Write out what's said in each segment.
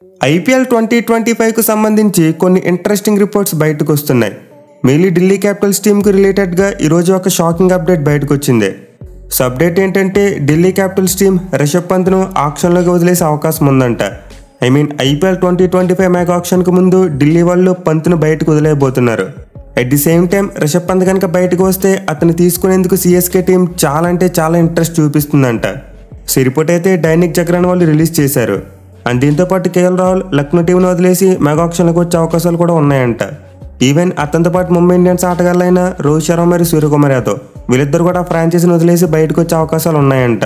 IPL 2025కు సంబంధించి కొన్ని interesting reports బయటకు వస్తున్నాయి. మెయిన్లీ ఢిల్లీ క్యాపిటల్స్ టీంకు రిలేటెడ్గా ఈరోజు ఒక షాకింగ్ అప్డేట్ బయటకు వచ్చింది. సో అప్డేట్ ఏంటంటే ఢిల్లీ క్యాపిటల్స్ టీం రిషబ్ పంత్ను ఆక్షన్లోకి వదిలేసే అవకాశం ఉందంట. ఐపీఎల్ 2025 మెగా ఆక్షన్కు ముందు ఢిల్లీ వాళ్ళు పంత్ను బయటకు వదిలేయబోతున్నారు. At the same time Rishabh Pant కనుక బయటకు వస్తే అతను తీసుకునేందుకు సిఎస్కే టీం చాలా అంటే చాలా ఇంట్రెస్ట్ చూపిస్తుందంట. సో ఈ రిపోర్ట్ అయితే దైనిక్ జాగరణ్ వాళ్ళు రిలీజ్ చేశారు. అండ్ దీంతోపాటు కేఎల్ రాహుల్ లక్నో టీంను వదిలేసి మెగా ఆక్షన్లకు వచ్చే అవకాశాలు కూడా ఉన్నాయంట. ఈవెన్ అతనితో పాటు ముంబై ఇండియన్స్ ఆటగాళ్ళైన రోహిత్ శర్మ మరియు సూర్యకుమార్ యాదవ్ వీళ్ళిద్దరు కూడా ఫ్రాంచైజీని వదిలేసి బయటకు వచ్చే అవకాశాలు ఉన్నాయంట.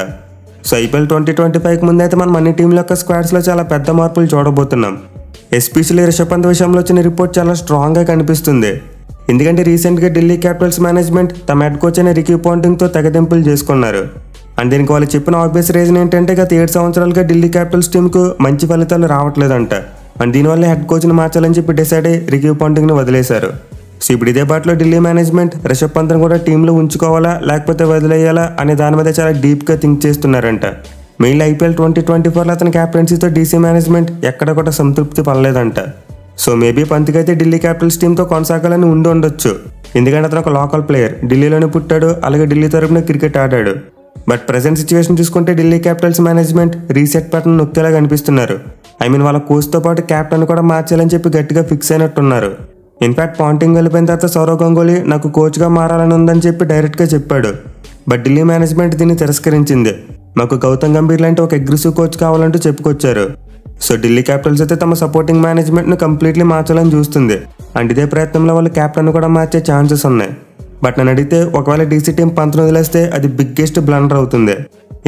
సో ఐపీఎల్ 2025కి ముందు అయితే మనం అన్ని టీంల యొక్క స్క్వాడ్స్లో చాలా పెద్ద మార్పులు చూడబోతున్నాం. ఎస్పెషల్లీ రిషబ్ పంత్ విషయంలో వచ్చిన రిపోర్ట్ చాలా స్ట్రాంగ్గా కనిపిస్తుంది. ఎందుకంటే రీసెంట్గా ఢిల్లీ క్యాపిటల్స్ మేనేజ్మెంట్ తమ హెడ్ కోచ్ అయిన రికీ పాంటింగ్తో తెగదెంపులు చేసుకున్నారు. అండ్ దీనికి వాళ్ళు చెప్పిన ఆబ్వియస్ రీజన్ ఏంటంటే గత 7 సంవత్సరాలుగా ఢిల్లీ క్యాపిటల్స్ టీంకు మంచి ఫలితాలు రావట్లేదంట. అండ్ దీనివల్ల హెడ్ కోచ్ని మార్చాలని చెప్పి డిసైడ్ అయ్యి రికీ పాంటింగ్ని వదిలేశారు. సో ఇప్పుడు ఇదే బాటలో ఢిల్లీ మేనేజ్మెంట్ రిషబ్ పంత్ని కూడా టీంలో ఉంచుకోవాలా లేకపోతే వదిలేయాలా అనే దాని మీద చాలా డీప్గా థింక్ చేస్తున్నారంట. మెయిన్లీ ఐపీఎల్ 2024లో అతని క్యాప్టెన్సీతో డీసీ మేనేజ్మెంట్ ఎక్కడ కూడా సంతృప్తి పడలేదంట. సో మేబీ పంత్కి అయితే ఢిల్లీ క్యాపిటల్స్ టీంతో కొనసాగాలని ఉండొచ్చు. ఎందుకంటే అతను ఒక లోకల్ ప్లేయర్, ఢిల్లీలోనే పుట్టాడు, అలాగే ఢిల్లీ తరపున క్రికెట్ ఆడాడు. బట్ ప్రజెంట్ సిచ్యువేషన్ చూసుకుంటే Delhi Capitals management reset button నొక్కేలా కనిపిస్తున్నారు. వాళ్ళ కోచ్తో పాటు క్యాప్టెన్ కూడా మార్చాలని చెప్పి గట్టిగా ఫిక్స్ అయినట్టున్నారు. ఇన్ఫాక్ట్ పాంటింగ్ వెళ్ళిపోయిన తర్వాత సౌరవ్ గంగూలీ నాకు కోచ్గా మారాలని ఉందని చెప్పి డైరెక్ట్గా చెప్పాడు. బట్ ఢిల్లీ మేనేజ్మెంట్ దీన్ని తిరస్కరించింది. మాకు గౌతమ్ గంభీర్ లాంటి ఒక అగ్రెసివ్ కోచ్ కావాలంటూ చెప్పుకొచ్చారు. సో ఢిల్లీ క్యాపిటల్స్ అయితే తమ సపోర్టింగ్ మేనేజ్మెంట్ను కంప్లీట్లీ మార్చాలని చూస్తుంది. అండ్ ఇదే ప్రయత్నంలో వాళ్ళు క్యాప్టెన్ కూడా మార్చే ఛాన్సెస్ ఉన్నాయి. బట్ నన్ను అడిగితే ఒకవేళ డీసీ టీం పంత్ను వదిలేస్తే అది బిగ్గెస్ట్ బ్లండర్ అవుతుంది.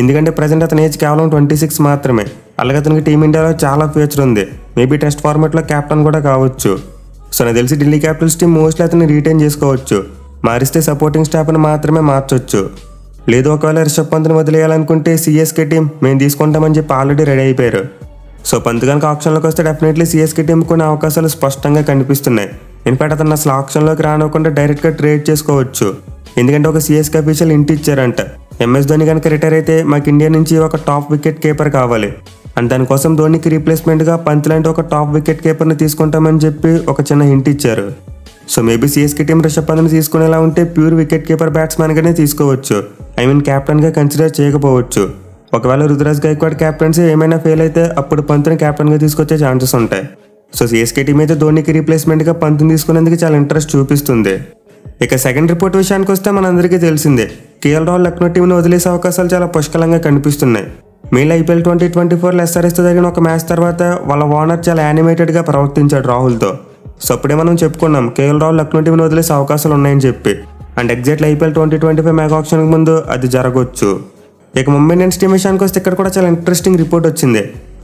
ఎందుకంటే ప్రజెంట్ అతని ఏజ్ కేవలం 26 మాత్రమే. అలాగే అతనికి టీమిండియాలో చాలా ఫ్యూచర్ ఉంది. మేబీ టెస్ట్ ఫార్మాట్లో క్యాప్టెన్ కూడా కావచ్చు. సో నాకు తెలిసి ఢిల్లీ క్యాపిటల్స్ టీం మోస్ట్లీ అతన్ని రీటైన్ చేసుకోవచ్చు. మారిస్తే సపోర్టింగ్ స్టాఫ్ని మాత్రమే మార్చొచ్చు. లేదు ఒకవేళ రిషబ్ పంత్ని వదిలేయాలనుకుంటే సిఎస్కే టీం మేము తీసుకుంటామని చెప్పి ఆల్రెడీ రెడీ అయిపోయారు. సో పంత్ కనుక ఆప్షన్లోకి వస్తే డెఫినెట్లీ సిఎస్కే టీం కొన్ని అవకాశాలు స్పష్టంగా కనిపిస్తున్నాయి. ఇన్ఫాక్ట్ అతను అసలు ఆప్షన్లోకి రానివ్వకుండా డైరెక్ట్గా ట్రేడ్ చేసుకోవచ్చు. ఎందుకంటే ఒక సిఎస్కే అఫీషియల్ ఇంటి ఇచ్చారంట. ఎంఎస్ ధోని కనుక రిటైర్ అయితే మాకు ఇండియా నుంచి ఒక టాప్ వికెట్ కీపర్ కావాలి. అండ్ దానికోసం ధోనికి రీప్లేస్మెంట్గా పంత్ లాంటి ఒక టాప్ వికెట్ కీపర్ని తీసుకుంటామని చెప్పి ఒక చిన్న హింట్ ఇచ్చారు. So maybe CSK team Rishabh పంత్ని తీసుకునేలా ఉంటే ప్యూర్ వికెట్ కీపర్ బ్యాట్స్మెన్గానే తీసుకోవచ్చు. క్యాప్టెన్గా కన్సిడర్ చేయకపోవచ్చు. ఒకవేళ రుతురాజ్ గైక్వాడ్ క్యాప్టెన్సీ ఏమైనా ఫెయిల్ అయితే అప్పుడు పంత్ని క్యాప్టెన్గా తీసుకొచ్చే ఛాన్సెస్ ఉంటాయి. సో సిఎస్కే టీం అయితే ధోనికి రీప్లేస్మెంట్గా పంత్ని తీసుకునేందుకు చాలా ఇంట్రెస్ట్ చూపిస్తుంది. ఇక సెకండ్ రిపోర్ట్ విషయానికి వస్తే మనందరికీ తెలిసిందే, కేఎల్ రాహుల్ లక్నో టీంను వదిలేసే అవకాశాలు చాలా పుష్కలంగా కనిపిస్తున్నాయి. మెయిన్ ఐపీఎల్ 2024లో ఎస్ఆర్ఎస్తో జరిగిన ఒక మ్యాచ్ తర్వాత వాళ్ళ ఓనర్ చాలా యానిమేటెడ్గా ప్రవర్తించాడు రాహుల్తో. సో అప్పుడే మనం చెప్పుకున్నాం కేఎల్ రాహుల్ లక్నో టీంను వదిలేసే అవకాశాలు ఉన్నాయని చెప్పి. అండ్ ఎగ్జాక్ట్లీ ఐపీఎల్ 2025 మెగా ఆక్షన్కి ముందు అది జరగవచ్చు. ఇక ముంబై ఇండియన్స్ టీం విషయానికి వస్తే ఇక్కడ కూడా చాలా ఇంట్రెస్టింగ్ రిపోర్ట్ వచ్చింది.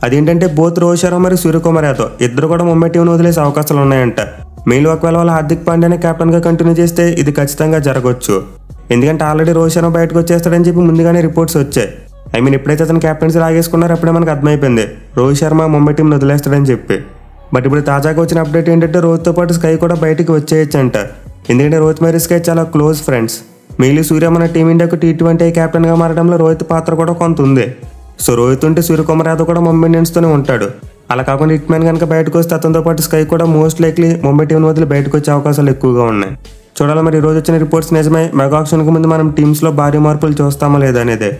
అదేంటంటే బోత్ రోహిత్ శర్మ మరియు సూర్యకుమార్ యాదవ్ ఇద్దరు కూడా ముంబై టీంను వదిలేసే అవకాశాలు ఉన్నాయంట. మెయిన్ ఒకవేళ వాళ్ళ హార్దిక్ పాండ్యాని కెప్టెన్గా కంటిన్యూ చేస్తే ఇది ఖచ్చితంగా జరగవచ్చు. ఎందుకంటే ఆల్రెడీ రోహిత్ శర్మ బయటకు వచ్చేస్తాడని చెప్పి ముందుగానే రిపోర్ట్స్ వచ్చాయి. ఎప్పుడైతే అతను క్యాప్టెన్సీ లాగేసుకున్నారో అప్పుడే మనకు అర్థమైపోయింది రోహిత్ శర్మ ముంబై టీంను వదిలేస్తాడని చెప్పి. బట్ ఇప్పుడు తాజాగా వచ్చిన అప్డేట్ ఏంటంటే రోహిత్తో పాటు స్కై కూడా బయటికి వచ్చేయచ్చంట. ఎందుకంటే రోహిత్ మరియు స్కై చాలా క్లోజ్ ఫ్రెండ్స్. మెయిన్లీ సూర్య మన టీమిండియాకు T20 క్యాప్టెన్గా మారడంలో రోహిత్ పాత్ర కూడా కొంత ఉంది. సో రోహిత్ ఉంటే సూర్యకుమార్ యాదవ్ కూడా ముంబై ఇండియన్స్తోనే ఉంటాడు. అలా కాకుండా హిట్ మ్యాన్ కనుక బయటకు వస్తే అతనితో పాటు స్కై కూడా మోస్ట్ లైక్లీ ముంబై టీం వదిలి బయటకు వచ్చే అవకాశాలు ఎక్కువగా ఉన్నాయి. చూడాలి మరి ఈరోజు వచ్చిన రిపోర్ట్స్ నిజమే మెగా ఆక్షన్కి ముందు మనం టీమ్స్లో భారీ మార్పులు చూస్తామా లేదా అనేది.